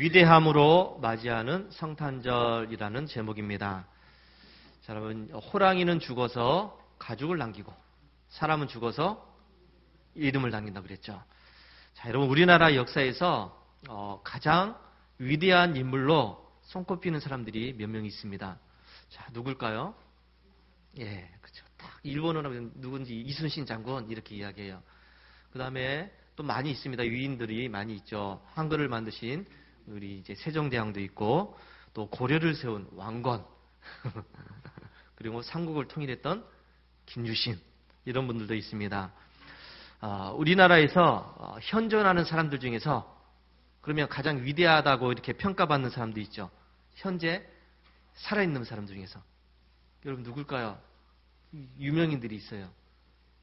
위대함으로 맞이하는 성탄절이라는 제목입니다. 자, 여러분, 호랑이는 죽어서 가죽을 남기고 사람은 죽어서 이름을 남긴다고 그랬죠. 자, 여러분, 우리나라 역사에서 가장 위대한 인물로 손꼽히는 사람들이 몇 명 있습니다. 자, 누굴까요? 예, 그렇죠. 딱 일본어로 누군지 이순신 장군 이렇게 이야기해요. 그 다음에 또 많이 있습니다. 위인들이 많이 있죠. 한글을 만드신 우리 이제 세종대왕도 있고, 또 고려를 세운 왕건, 그리고 삼국을 통일했던 김유신, 이런 분들도 있습니다. 우리나라에서 현존하는 사람들 중에서 그러면 가장 위대하다고 이렇게 평가받는 사람도 있죠. 현재 살아있는 사람들 중에서. 여러분 누굴까요? 유명인들이 있어요.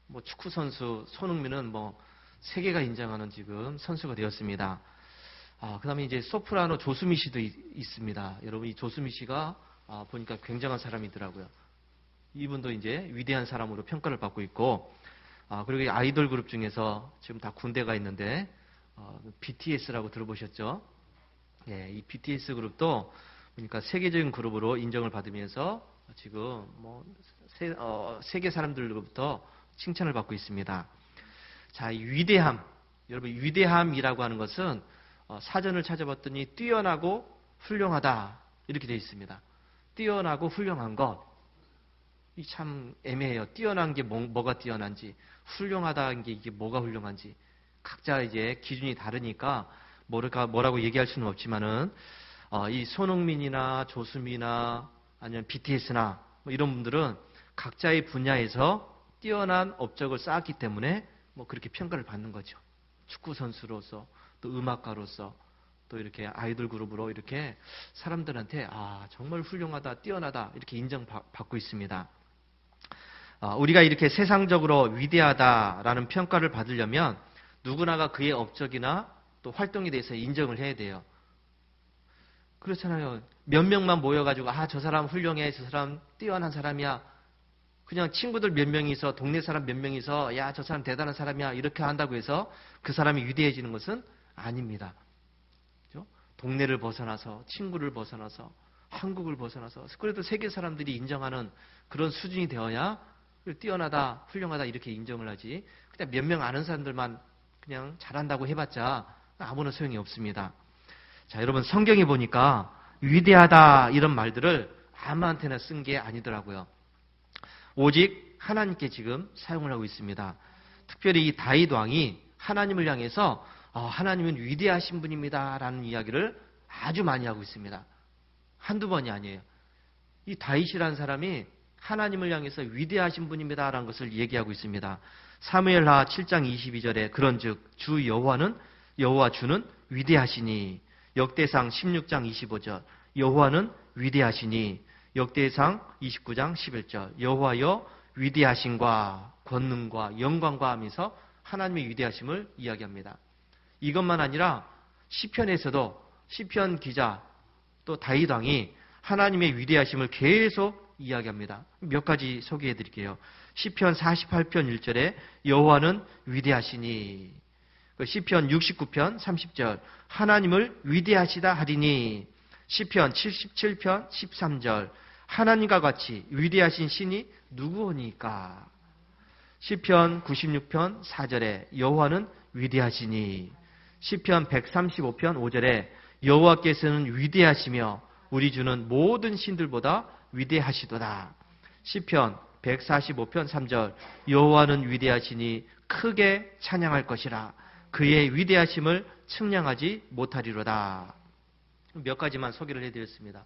뭐 축구선수 손흥민은 뭐 세계가 인정하는 지금 선수가 되었습니다. 그 다음에 이제 소프라노 조수미 씨도 있습니다. 여러분 이 조수미 씨가 보니까 굉장한 사람이더라고요. 이분도 이제 위대한 사람으로 평가를 받고 있고, 그리고 이 아이돌 그룹 중에서 지금 다 군대가 있는데, BTS라고 들어보셨죠? 예, 이 BTS 그룹도 그러니까 세계적인 그룹으로 인정을 받으면서 지금 뭐 세계 사람들로부터 칭찬을 받고 있습니다. 자, 이 위대함, 여러분 위대함이라고 하는 것은 사전을 찾아봤더니 뛰어나고 훌륭하다 이렇게 되어 있습니다. 뛰어나고 훌륭한 것, 이 참 애매해요. 뛰어난 게 뭐가 뛰어난지, 훌륭하다는 게 이게 뭐가 훌륭한지 각자 이제 기준이 다르니까 뭐라고 얘기할 수는 없지만은 이 손흥민이나 조수미나 아니면 BTS나 뭐 이런 분들은 각자의 분야에서 뛰어난 업적을 쌓았기 때문에 뭐 그렇게 평가를 받는 거죠. 축구 선수로서 또 음악가로서 또 이렇게 아이돌 그룹으로 이렇게 사람들한테 정말 훌륭하다, 뛰어나다 이렇게 인정받고 있습니다. 우리가 이렇게 세상적으로 위대하다라는 평가를 받으려면 누구나가 그의 업적이나 또 활동에 대해서 인정을 해야 돼요. 그렇잖아요. 몇 명만 모여가지고 저 사람 훌륭해, 저 사람 뛰어난 사람이야. 그냥 친구들 몇 명이서, 동네 사람 몇 명이서 야, 저 사람 대단한 사람이야 이렇게 한다고 해서 그 사람이 위대해지는 것은 아닙니다. 그렇죠? 동네를 벗어나서, 친구를 벗어나서, 한국을 벗어나서 그래도 세계 사람들이 인정하는 그런 수준이 되어야 뛰어나다, 훌륭하다 이렇게 인정을 하지. 그냥 몇 명 아는 사람들만 그냥 잘한다고 해봤자 아무런 소용이 없습니다. 자, 여러분 성경에 보니까 위대하다 이런 말들을 아무한테나 쓴 게 아니더라고요. 오직 하나님께 지금 사용을 하고 있습니다. 특별히 이 다윗 왕이 하나님을 향해서 하나님은 위대하신 분입니다 라는 이야기를 아주 많이 하고 있습니다. 한두 번이 아니에요. 이 다윗이라는 사람이 하나님을 향해서 위대하신 분입니다 라는 것을 얘기하고 있습니다. 사무엘하 7장 22절에 그런즉 주 여호와 주는 위대하시니, 역대상 16장 25절 여호와는 위대하시니, 역대상 29장 11절 여호와여 위대하심과 권능과 영광과 하면서 하나님의 위대하심을 이야기합니다. 이것만 아니라 시편에서도 시편 기자 또 다윗 왕이 하나님의 위대하심을 계속 이야기합니다. 몇 가지 소개해 드릴게요. 시편 48편 1절에 여호와는 위대하시니, 시편 69편 30절 하나님을 위대하시다 하리니, 시편 77편 13절 하나님과 같이 위대하신 신이 누구오니까, 시편 96편 4절에 여호와는 위대하시니, 시편 135편 5절에 여호와께서는 위대하시며 우리 주는 모든 신들보다 위대하시도다. 시편 145편 3절 여호와는 위대하시니 크게 찬양할 것이라 그의 위대하심을 측량하지 못하리로다. 몇 가지만 소개를 해드렸습니다.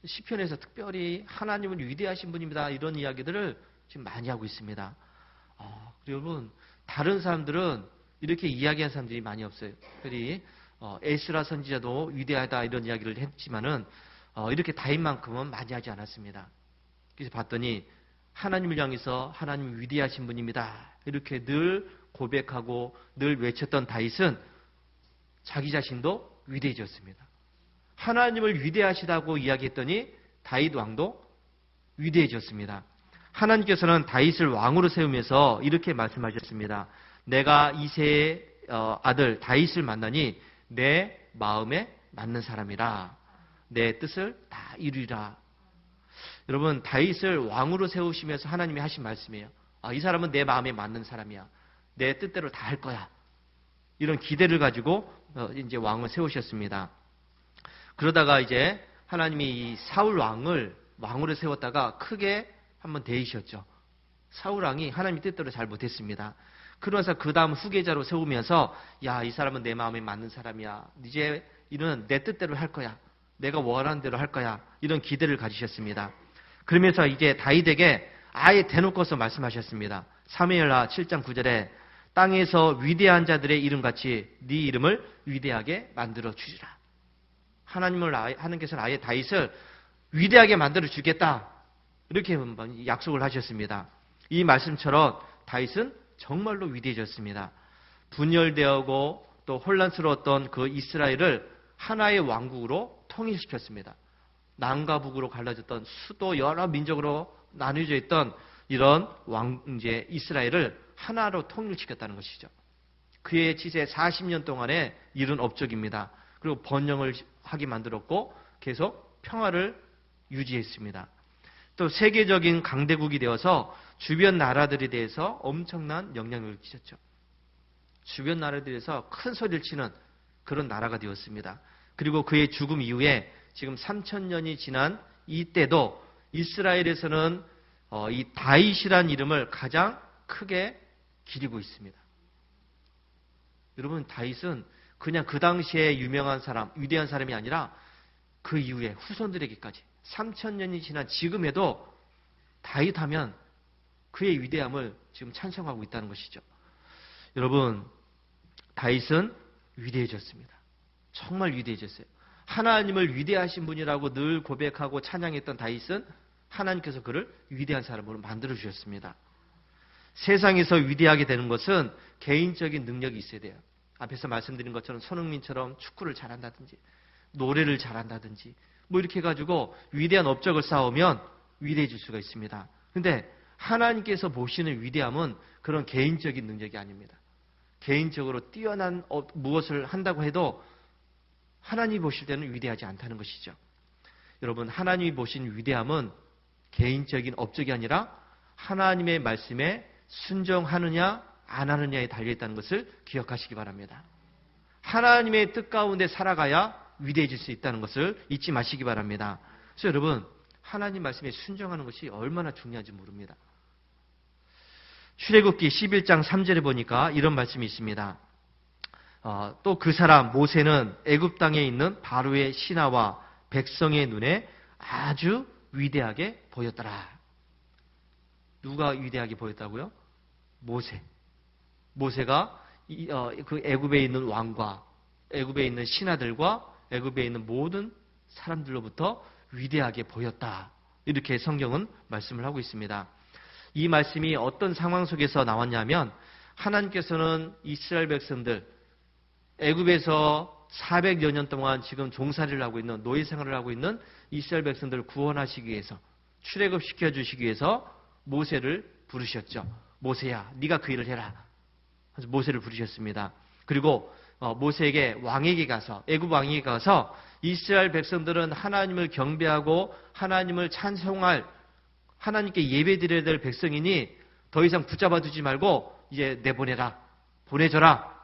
시편에서 특별히 하나님은 위대하신 분입니다 이런 이야기들을 지금 많이 하고 있습니다. 여러분 다른 사람들은 이렇게 이야기한 사람들이 많이 없어요. 특별히 에스라 선지자도 위대하다 이런 이야기를 했지만은 이렇게 다윗만큼은 많이 하지 않았습니다. 그래서 봤더니 하나님을 향해서 하나님 위대하신 분입니다 이렇게 늘 고백하고 늘 외쳤던 다윗은 자기 자신도 위대해졌습니다. 하나님을 위대하시다고 이야기했더니 다윗 왕도 위대해졌습니다. 하나님께서는 다윗을 왕으로 세우면서 이렇게 말씀하셨습니다. 내가 이새의 아들 다윗을 만나니 내 마음에 맞는 사람이라 내 뜻을 다 이루리라. 여러분, 다윗을 왕으로 세우시면서 하나님이 하신 말씀이에요. 이 사람은 내 마음에 맞는 사람이야. 내 뜻대로 다 할 거야. 이런 기대를 가지고 이제 왕을 세우셨습니다. 그러다가 이제 하나님이 이 사울 왕을 왕으로 세웠다가 크게 한번 데이셨죠. 사울 왕이 하나님의 뜻대로 잘 못했습니다. 그러면서 그 다음 후계자로 세우면서 야, 이 사람은 내 마음에 맞는 사람이야. 이제 이는 내 뜻대로 할 거야. 내가 원하는 대로 할 거야. 이런 기대를 가지셨습니다. 그러면서 이제 다윗에게 아예 대놓고서 말씀하셨습니다. 사무엘하 7장 9절에 땅에서 위대한 자들의 이름같이 네 이름을 위대하게 만들어 주리라. 하나님께서는 아예 다윗을 위대하게 만들어 주겠다. 이렇게 약속을 하셨습니다. 이 말씀처럼 다윗은 정말로 위대해졌습니다. 분열되고 또 혼란스러웠던 그 이스라엘을 하나의 왕국으로 통일시켰습니다. 남과 북으로 갈라졌던 수도 여러 민족으로 나뉘어져 있던 이런 이제 이스라엘을 하나로 통일시켰다는 것이죠. 그의 지세 40년 동안에 이룬 업적입니다. 그리고 번영을 하게 만들었고 계속 평화를 유지했습니다. 또 세계적인 강대국이 되어서 주변 나라들에 대해서 엄청난 영향력을 끼쳤죠. 주변 나라들에서 큰 소리를 치는 그런 나라가 되었습니다. 그리고 그의 죽음 이후에 지금 3000년이 지난 이때도 이스라엘에서는 이 다윗이라는 이름을 가장 크게 기리고 있습니다. 여러분, 다윗은 그냥 그 당시에 유명한 사람, 위대한 사람이 아니라 그 이후에 후손들에게까지 3000년이 지난 지금에도 다윗 하면 그의 위대함을 지금 찬송하고 있다는 것이죠. 여러분, 다윗은 위대해졌습니다. 정말 위대해졌어요. 하나님을 위대하신 분이라고 늘 고백하고 찬양했던 다윗은 하나님께서 그를 위대한 사람으로 만들어 주셨습니다. 세상에서 위대하게 되는 것은 개인적인 능력이 있어야 돼요. 앞에서 말씀드린 것처럼 손흥민처럼 축구를 잘한다든지 노래를 잘한다든지 뭐 이렇게 해가지고 위대한 업적을 쌓으면 위대해질 수가 있습니다. 그런데 하나님께서 보시는 위대함은 그런 개인적인 능력이 아닙니다. 개인적으로 뛰어난 무엇을 한다고 해도 하나님이 보실 때는 위대하지 않다는 것이죠. 여러분, 하나님이 보신 위대함은 개인적인 업적이 아니라 하나님의 말씀에 순종하느냐 안 하느냐에 달려있다는 것을 기억하시기 바랍니다. 하나님의 뜻 가운데 살아가야 위대해질 수 있다는 것을 잊지 마시기 바랍니다. 그래서 여러분, 하나님 말씀에 순종하는 것이 얼마나 중요한지 모릅니다. 출애굽기 11장 3절에 보니까 이런 말씀이 있습니다. 또 그 사람 모세는 애굽 땅에 있는 바로의 신하와 백성의 눈에 아주 위대하게 보였더라. 누가 위대하게 보였다고요? 모세. 모세가 그 애굽에 있는 왕과 애굽에 있는 신하들과 애굽에 있는 모든 사람들로부터 위대하게 보였다. 이렇게 성경은 말씀을 하고 있습니다. 이 말씀이 어떤 상황 속에서 나왔냐면 하나님께서는 이스라엘 백성들 애굽에서 400여 년 동안 지금 종살이를 하고 있는 노예 생활을 하고 있는 이스라엘 백성들을 구원하시기 위해서 출애굽시켜 주시기 위해서 모세를 부르셨죠. 모세야, 네가 그 일을 해라. 그래서 모세를 부르셨습니다. 그리고 모세에게 왕에게 가서 애굽 왕에게 가서 이스라엘 백성들은 하나님을 경배하고 하나님을 찬송할 하나님께 예배드려야 될 백성이니 더 이상 붙잡아 두지 말고 이제 내보내라. 보내줘라.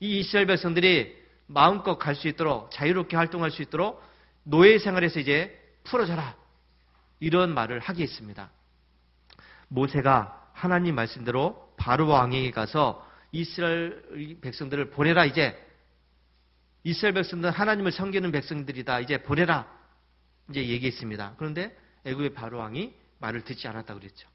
이 이스라엘 백성들이 마음껏 갈 수 있도록 자유롭게 활동할 수 있도록 노예 생활에서 이제 풀어줘라. 이런 말을 하게 했습니다. 모세가 하나님 말씀대로 바로 왕에게 가서 이스라엘 백성들을 보내라. 이제 이스라엘 백성들은 하나님을 섬기는 백성들이다. 이제 보내라. 이제 얘기했습니다. 그런데 애굽의 바로 왕이 말을 듣지 않았다고 그랬죠.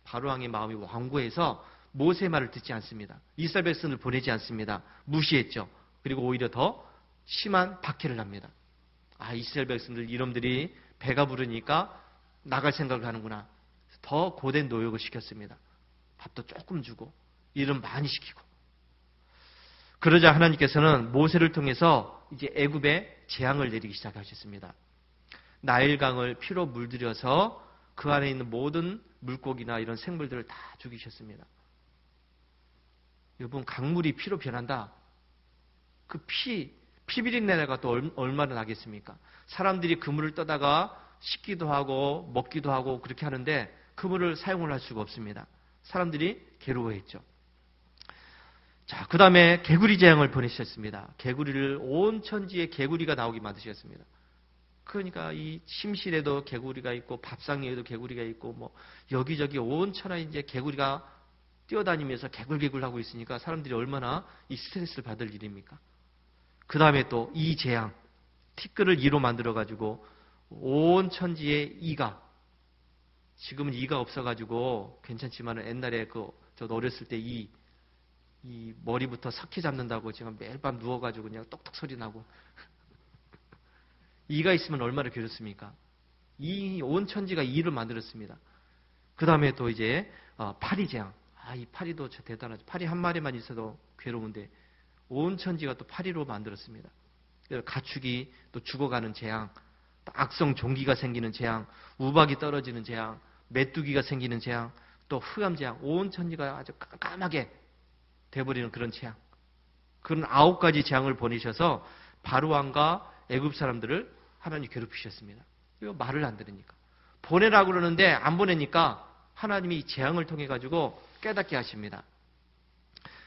바로 왕의 마음이 완고해서 모세의 말을 듣지 않습니다. 이스라엘 백성을 보내지 않습니다. 무시했죠. 그리고 오히려 더 심한 박해를 합니다. 이스라엘 백성들 이놈들이 배가 부르니까 나갈 생각을 하는구나. 더 고된 노역을 시켰습니다. 밥도 조금 주고 일은 많이 시키고. 그러자 하나님께서는 모세를 통해서 이제 애굽에 재앙을 내리기 시작하셨습니다. 나일강을 피로 물들여서 그 안에 있는 모든 물고기나 이런 생물들을 다 죽이셨습니다. 여러분, 강물이 피로 변한다. 그 피비린내가 또 얼마나 나겠습니까? 사람들이 그물을 떠다가 씻기도 하고 먹기도 하고 그렇게 하는데 그물을 사용을 할 수가 없습니다. 사람들이 괴로워했죠. 자, 그 다음에 개구리 재앙을 보내셨습니다. 개구리를 온 천지에 개구리가 나오게 만드셨습니다. 그러니까 이 침실에도 개구리가 있고 밥상 위에도 개구리가 있고 뭐 여기저기 온 천하에 이제 개구리가 뛰어다니면서 개굴개굴 하고 있으니까 사람들이 얼마나 이 스트레스를 받을 일입니까? 그 다음에 또 이 재앙, 티끌을 이로 만들어가지고 온 천지에 이가, 지금은 이가 없어가지고 괜찮지만 옛날에 저도 어렸을 때 이 머리부터 석회 잡는다고 제가 매일 밤 누워가지고 그냥 똑똑 소리 나고 이가 있으면 얼마나 괴롭습니까? 이 온 천지가 이를 만들었습니다. 그 다음에 또 이제 파리 재앙. 이 파리도 대단하죠. 파리 한 마리만 있어도 괴로운데 온 천지가 또 파리로 만들었습니다. 가축이 또 죽어가는 재앙, 또 악성 종기가 생기는 재앙, 우박이 떨어지는 재앙, 메뚜기가 생기는 재앙, 또 흑암 재앙, 온 천지가 아주 깜깜하게 돼버리는 그런 재앙. 그런 9가지 재앙을 보내셔서 바로왕과 애굽 사람들을 하나님이 괴롭히셨습니다. 이거 말을 안 들으니까. 보내라고 그러는데 안 보내니까 하나님이 재앙을 통해 가지고 깨닫게 하십니다.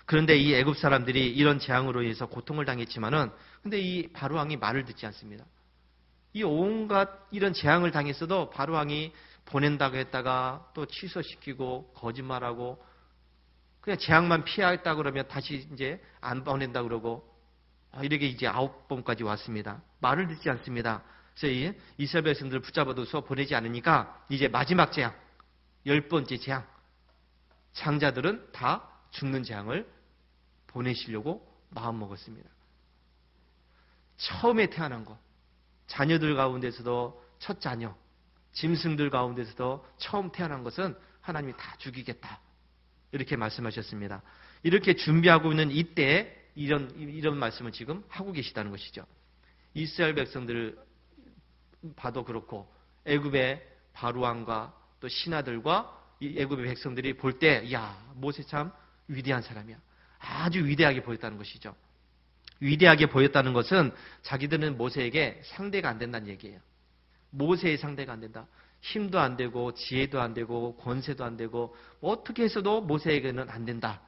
그런데 이 애굽 사람들이 이런 재앙으로 인해서 고통을 당했지만은 근데 이 바로왕이 말을 듣지 않습니다. 이 온갖 이런 재앙을 당했어도 바로왕이 보낸다고 했다가 또 취소시키고 거짓말하고 그냥 재앙만 피하겠다 그러면 다시 이제 안 보낸다 그러고 이렇게 이제 9번까지 왔습니다. 말을 듣지 않습니다. 그래서 이 이스라엘 백성들을 붙잡아둬서 보내지 않으니까 이제 마지막 재앙, 10번째 재앙. 장자들은 다 죽는 재앙을 보내시려고 마음먹었습니다. 처음에 태어난 것, 자녀들 가운데서도 첫 자녀, 짐승들 가운데서도 처음 태어난 것은 하나님이 다 죽이겠다. 이렇게 말씀하셨습니다. 이렇게 준비하고 있는 이때 이런 말씀을 지금 하고 계시다는 것이죠. 이스라엘 백성들을 봐도 그렇고 애굽의 바로왕과 또 신하들과 이 애굽의 백성들이 볼 때, 야, 모세 참 위대한 사람이야. 아주 위대하게 보였다는 것이죠. 위대하게 보였다는 것은 자기들은 모세에게 상대가 안 된다는 얘기예요. 모세의 상대가 안 된다. 힘도 안 되고 지혜도 안 되고 권세도 안 되고 어떻게 해서도 모세에게는 안 된다.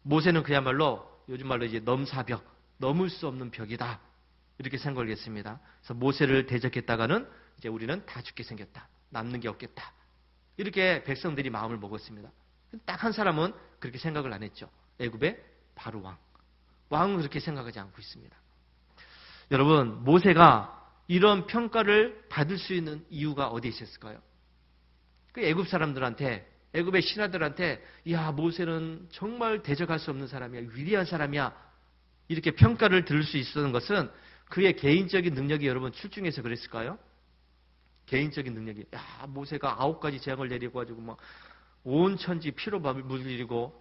모세는 그야말로 요즘 말로 이제 넘사벽, 넘을 수 없는 벽이다. 이렇게 생각을 했습니다. 그래서 모세를 대적했다가는 이제 우리는 다 죽게 생겼다. 남는 게 없겠다. 이렇게 백성들이 마음을 먹었습니다. 딱 한 사람은 그렇게 생각을 안 했죠. 애굽의 바로왕. 왕은 그렇게 생각하지 않고 있습니다. 여러분, 모세가 이런 평가를 받을 수 있는 이유가 어디에 있었을까요? 그 애굽 사람들한테, 애굽의 신하들한테, 야, 모세는 정말 대적할 수 없는 사람이야, 위대한 사람이야, 이렇게 평가를 들을 수 있었던 것은 그의 개인적인 능력이 여러분 출중해서 그랬을까요? 개인적인 능력이, 야, 모세가 9가지 재앙을 내리고 가지고 막 온 천지 피로 물리고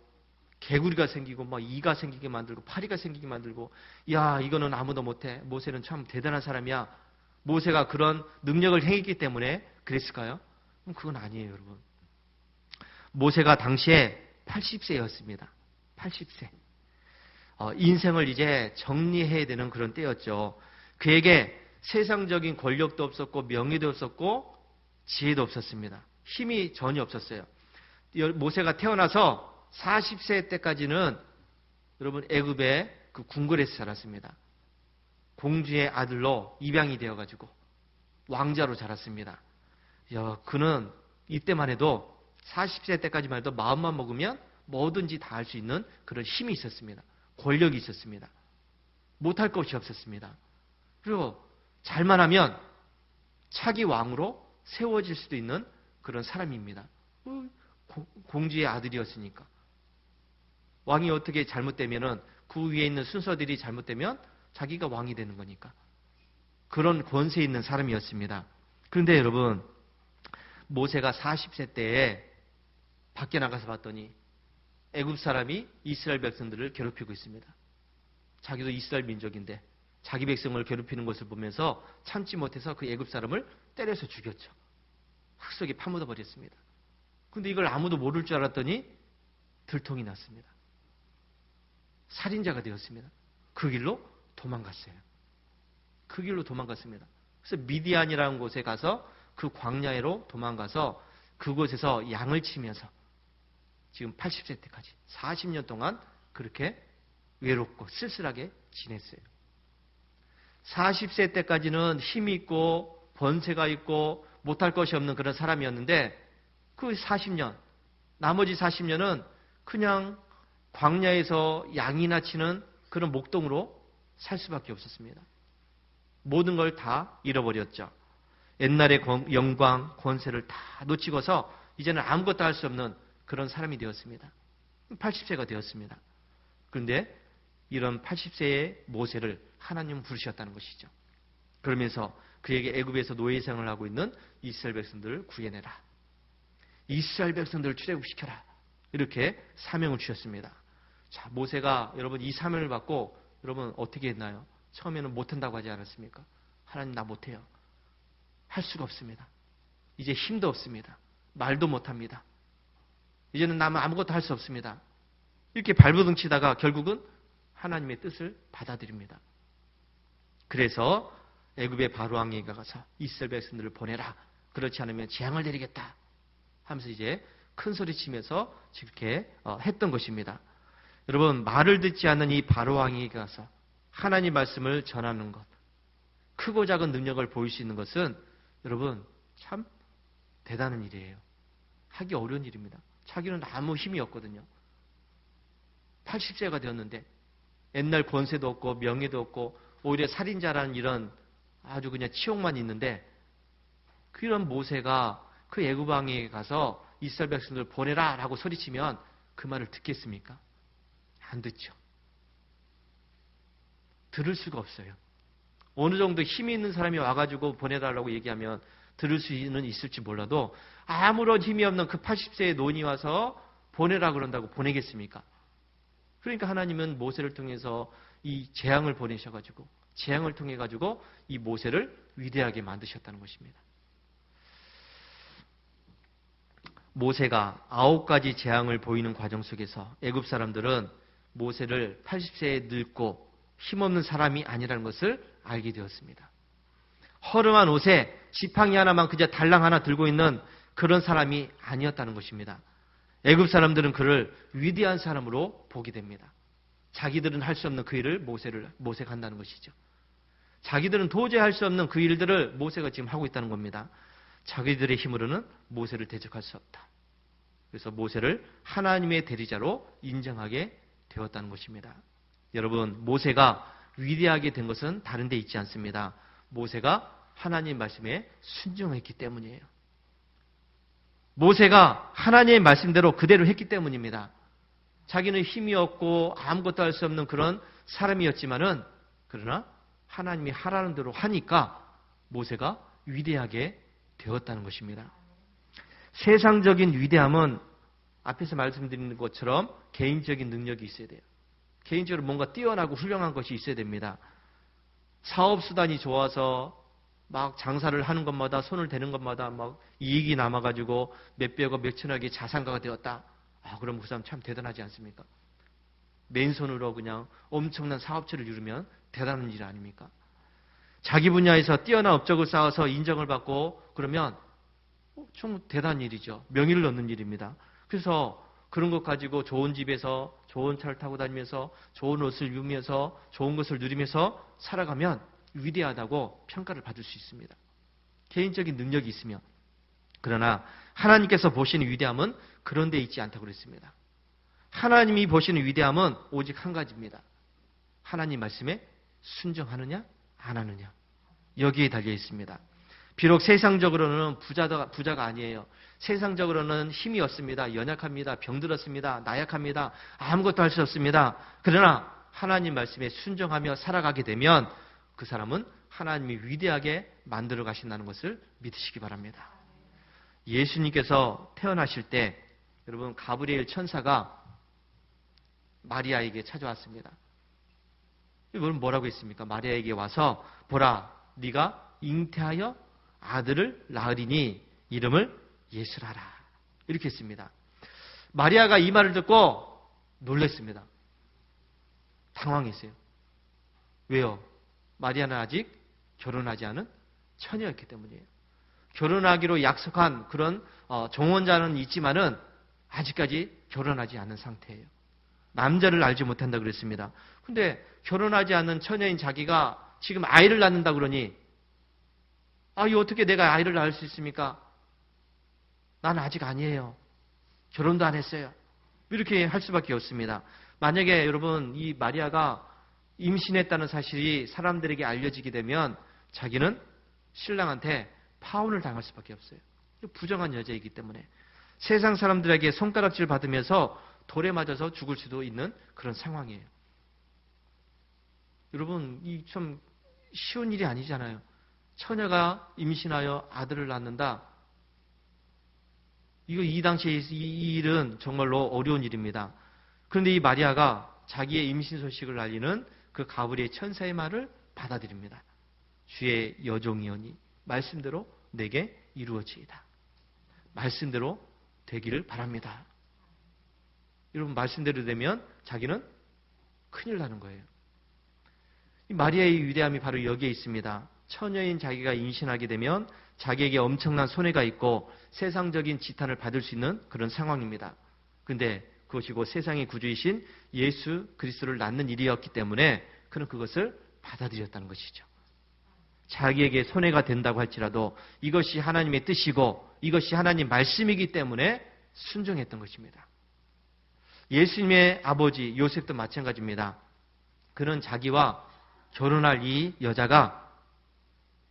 개구리가 생기고 막 이가 생기게 만들고 파리가 생기게 만들고, 야, 이거는 아무도 못해. 모세는 참 대단한 사람이야. 모세가 그런 능력을 행했기 때문에 그랬을까요? 그건 아니에요, 여러분. 모세가 당시에 80세였습니다. 80세. 인생을 이제 정리해야 되는 그런 때였죠. 그에게 세상적인 권력도 없었고 명예도 없었고 지혜도 없었습니다. 힘이 전혀 없었어요. 모세가 태어나서 40세 때까지는 여러분 애굽의 그 궁궐에서 자랐습니다. 공주의 아들로 입양이 되어가지고 왕자로 자랐습니다. 그는 이때만 해도 40세 때까지만 해도 마음만 먹으면 뭐든지 다 할 수 있는 그런 힘이 있었습니다. 권력이 있었습니다. 못할 것이 없었습니다. 그리고 잘만 하면 차기 왕으로 세워질 수도 있는 그런 사람입니다. 공주의 아들이었으니까. 왕이 어떻게 잘못되면은 그 위에 있는 순서들이 잘못되면 자기가 왕이 되는 거니까. 그런 권세 있는 사람이었습니다. 그런데 여러분, 모세가 40세 때에 밖에 나가서 봤더니 애굽 사람이 이스라엘 백성들을 괴롭히고 있습니다. 자기도 이스라엘 민족인데 자기 백성을 괴롭히는 것을 보면서 참지 못해서 그 애굽 사람을 때려서 죽였죠. 흙 속에 파묻어 버렸습니다. 근데 이걸 아무도 모를 줄 알았더니 들통이 났습니다. 살인자가 되었습니다. 그 길로 도망갔어요. 그 길로 도망갔습니다. 그래서 미디안이라는 곳에 가서 그 광야로 도망가서 그곳에서 양을 치면서 지금 80세 때까지 40년 동안 그렇게 외롭고 쓸쓸하게 지냈어요. 40세 때까지는 힘이 있고 번세가 있고 못할 것이 없는 그런 사람이었는데 그 40년, 나머지 40년은 그냥 광야에서 양이나 치는 그런 목동으로 살 수밖에 없었습니다. 모든 걸 다 잃어버렸죠. 옛날의 영광, 권세를 다 놓치고서 이제는 아무것도 할 수 없는 그런 사람이 되었습니다. 80세가 되었습니다. 그런데 이런 80세의 모세를 하나님은 부르셨다는 것이죠. 그러면서 그에게 애굽에서 노예 생활을 하고 있는 이스라엘 백성들을 구해내라. 이스라엘 백성들을 출애굽시켜라. 이렇게 사명을 주셨습니다. 자, 모세가 여러분 이 사명을 받고 여러분 어떻게 했나요? 처음에는 못한다고 하지 않았습니까? 하나님 나 못해요. 할 수가 없습니다. 이제 힘도 없습니다. 말도 못합니다. 이제는 나는 아무것도 할 수 없습니다. 이렇게 발버둥 치다가 결국은 하나님의 뜻을 받아들입니다. 그래서 애굽의 바로 왕에게 가서 이스라엘 백성들을 보내라. 그렇지 않으면 재앙을 내리겠다. 하면서 이제 큰 소리 치면서 이렇게 했던 것입니다. 여러분 말을 듣지 않는 이 바로 왕에게 가서 하나님 말씀을 전하는 것, 크고 작은 능력을 보일 수 있는 것은 여러분 참 대단한 일이에요. 하기 어려운 일입니다. 자기는 아무 힘이 없거든요. 80세가 되었는데 옛날 권세도 없고 명예도 없고 오히려 살인자라는 이런 아주 그냥 치욕만 있는데 그런 모세가 그 애굽 왕에게 가서 이스라엘 백성들을 보내라 라고 소리치면 그 말을 듣겠습니까? 안 듣죠. 들을 수가 없어요. 어느 정도 힘이 있는 사람이 와가지고 보내달라고 얘기하면 들을 수는 있을지 몰라도 아무런 힘이 없는 그 80세의 노인이 와서 보내라 그런다고 보내겠습니까? 그러니까 하나님은 모세를 통해서 이 재앙을 보내셔가지고 재앙을 통해 가지고 이 모세를 위대하게 만드셨다는 것입니다. 모세가 9가지 재앙을 보이는 과정 속에서 애굽 사람들은 모세를 80세에 늙고 힘없는 사람이 아니라는 것을 알게 되었습니다. 허름한 옷에 지팡이 하나만 그저 달랑 하나 들고 있는 그런 사람이 아니었다는 것입니다. 애굽 사람들은 그를 위대한 사람으로 보게 됩니다. 자기들은 할 수 없는 그 일을 모세가 한다는 것이죠. 자기들은 도저히 할 수 없는 그 일들을 모세가 지금 하고 있다는 겁니다. 자기들의 힘으로는 모세를 대적할 수 없다. 그래서 모세를 하나님의 대리자로 인정하게 되었다는 것입니다. 여러분, 모세가 위대하게 된 것은 다른 데 있지 않습니다. 모세가 하나님 말씀에 순종했기 때문이에요. 모세가 하나님의 말씀대로 그대로 했기 때문입니다. 자기는 힘이 없고 아무것도 할 수 없는 그런 사람이었지만은 그러나 하나님이 하라는 대로 하니까 모세가 위대하게 되었다는 것입니다. 세상적인 위대함은 앞에서 말씀드린 것처럼 개인적인 능력이 있어야 돼요. 개인적으로 뭔가 뛰어나고 훌륭한 것이 있어야 됩니다. 사업수단이 좋아서 막 장사를 하는 것마다 손을 대는 것마다 막 이익이 남아가지고 몇백억 몇천억이 자산가가 되었다. 그럼 그 사람 참 대단하지 않습니까? 맨손으로 그냥 엄청난 사업체를 이루면 대단한 일 아닙니까? 자기 분야에서 뛰어난 업적을 쌓아서 인정을 받고 그러면 좀 대단한 일이죠. 명의를 얻는 일입니다. 그래서 그런 것 가지고 좋은 집에서 좋은 차를 타고 다니면서 좋은 옷을 입으면서 좋은 것을 누리면서 살아가면 위대하다고 평가를 받을 수 있습니다. 개인적인 능력이 있으면. 그러나 하나님께서 보시는 위대함은 그런 데 있지 않다고 그랬습니다. 하나님이 보시는 위대함은 오직 한 가지입니다. 하나님 말씀에 순종하느냐 안 하느냐. 여기에 달려 있습니다. 비록 세상적으로는 부자가 아니에요. 세상적으로는 힘이 없습니다. 연약합니다. 병들었습니다. 나약합니다. 아무것도 할 수 없습니다. 그러나 하나님 말씀에 순종하며 살아가게 되면 그 사람은 하나님이 위대하게 만들어 가신다는 것을 믿으시기 바랍니다. 예수님께서 태어나실 때 여러분 가브리엘 천사가 마리아에게 찾아왔습니다. 이건 뭐라고 했습니까? 마리아에게 와서 보라 네가 잉태하여 아들을 낳으리니 이름을 예수라라. 이렇게 했습니다. 마리아가 이 말을 듣고 놀랐습니다. 당황했어요. 왜요? 마리아는 아직 결혼하지 않은 처녀였기 때문이에요. 결혼하기로 약속한 그런 정혼자는 있지만은 아직까지 결혼하지 않은 상태예요. 남자를 알지 못한다 그랬습니다. 근데 결혼하지 않은 처녀인 자기가 지금 아이를 낳는다 그러니 이거 어떻게 내가 아이를 낳을 수 있습니까? 난 아직 아니에요. 결혼도 안 했어요. 이렇게 할 수밖에 없습니다. 만약에 여러분 이 마리아가 임신했다는 사실이 사람들에게 알려지게 되면 자기는 신랑한테 파혼을 당할 수밖에 없어요. 부정한 여자이기 때문에 세상 사람들에게 손가락질 받으면서 돌에 맞아서 죽을 수도 있는 그런 상황이에요. 여러분 이 좀 쉬운 일이 아니잖아요. 처녀가 임신하여 아들을 낳는다. 이 당시에 이 일은 정말로 어려운 일입니다. 그런데 이 마리아가 자기의 임신 소식을 알리는 그 가브리엘 천사의 말을 받아들입니다. 주의 여종이오니 말씀대로 내게 이루어지이다. 말씀대로 되기를 바랍니다. 여러분 말씀대로 되면 자기는 큰일 나는 거예요. 이 마리아의 위대함이 바로 여기에 있습니다. 처녀인 자기가 임신하게 되면 자기에게 엄청난 손해가 있고 세상적인 지탄을 받을 수 있는 그런 상황입니다. 그런데 그것이 곧 세상의 구주이신 예수 그리스도를 낳는 일이었기 때문에 그는 그것을 받아들였다는 것이죠. 자기에게 손해가 된다고 할지라도 이것이 하나님의 뜻이고 이것이 하나님 말씀이기 때문에 순종했던 것입니다. 예수님의 아버지 요셉도 마찬가지입니다. 그는 자기와 결혼할 이 여자가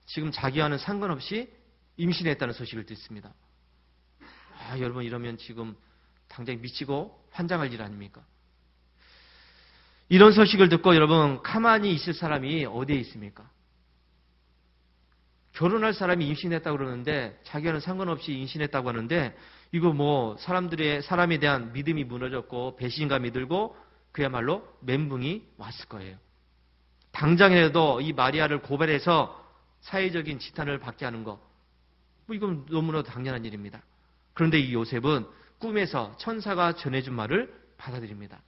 지금 자기와는 상관없이 임신했다는 소식을 듣습니다. 여러분 이러면 지금 당장 미치고 환장할 일 아닙니까? 이런 소식을 듣고 여러분 가만히 있을 사람이 어디에 있습니까? 결혼할 사람이 임신했다고 그러는데 자기와는 상관없이 임신했다고 하는데 이거 뭐 사람에 대한 믿음이 무너졌고 배신감이 들고 그야말로 멘붕이 왔을 거예요. 당장이라도 이 마리아를 고발해서 사회적인 지탄을 받게 하는 거 이건 너무나도 당연한 일입니다. 그런데 이 요셉은 꿈에서 천사가 전해준 말을 받아들입니다.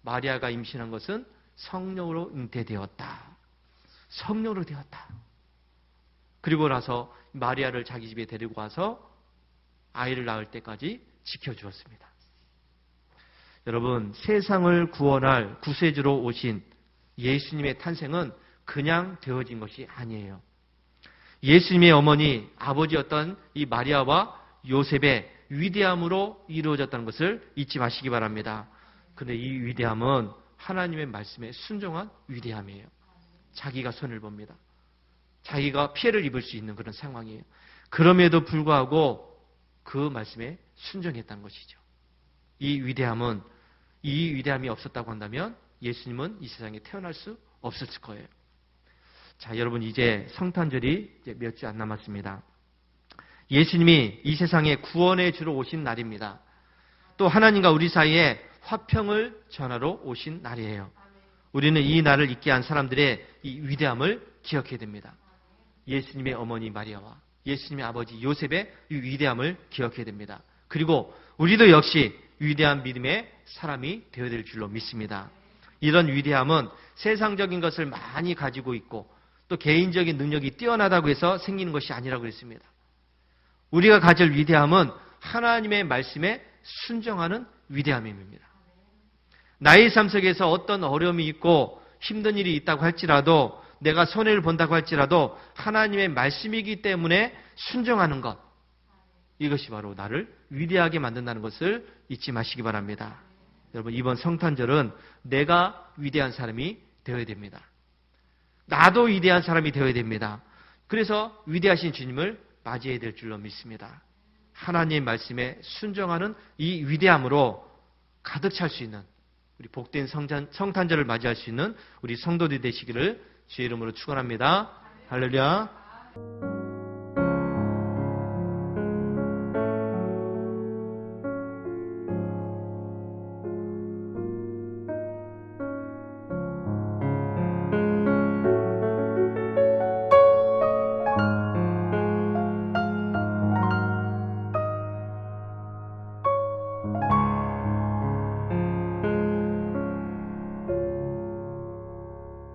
마리아가 임신한 것은 성령으로 잉태되었다. 성령으로 되었다. 그리고 나서 마리아를 자기 집에 데리고 와서 아이를 낳을 때까지 지켜주었습니다. 여러분 세상을 구원할 구세주로 오신 예수님의 탄생은 그냥 되어진 것이 아니에요. 예수님의 어머니 아버지였던 이 마리아와 요셉의 위대함으로 이루어졌다는 것을 잊지 마시기 바랍니다. 그런데 이 위대함은 하나님의 말씀에 순종한 위대함이에요. 자기가 손을 봅니다. 자기가 피해를 입을 수 있는 그런 상황이에요. 그럼에도 불구하고 그 말씀에 순종했다는 것이죠. 이 위대함이 없었다고 한다면 예수님은 이 세상에 태어날 수 없었을 거예요. 자, 여러분 이제 성탄절이 이제 몇 주 안 남았습니다. 예수님이 이 세상에 구원의 주로 오신 날입니다. 또 하나님과 우리 사이에 화평을 전하러 오신 날이에요. 우리는 이 날을 잊게 한 사람들의 이 위대함을 기억해야 됩니다. 예수님의 어머니 마리아와 예수님의 아버지 요셉의 이 위대함을 기억해야 됩니다. 그리고 우리도 역시 위대한 믿음의 사람이 되어야 될 줄로 믿습니다. 이런 위대함은 세상적인 것을 많이 가지고 있고 또 개인적인 능력이 뛰어나다고 해서 생기는 것이 아니라고 했습니다. 우리가 가질 위대함은 하나님의 말씀에 순종하는 위대함입니다. 나의 삶 속에서 어떤 어려움이 있고 힘든 일이 있다고 할지라도 내가 손해를 본다고 할지라도 하나님의 말씀이기 때문에 순종하는 것, 이것이 바로 나를 위대하게 만든다는 것을 잊지 마시기 바랍니다. 여러분 이번 성탄절은 내가 위대한 사람이 되어야 됩니다. 나도 위대한 사람이 되어야 됩니다. 그래서 위대하신 주님을 맞이해야 될 줄로 믿습니다. 하나님의 말씀에 순종하는 이 위대함으로 가득 찰 수 있는 우리 복된 성탄절을 맞이할 수 있는 우리 성도들이 되시기를 주의 이름으로 축원합니다. 할렐루야.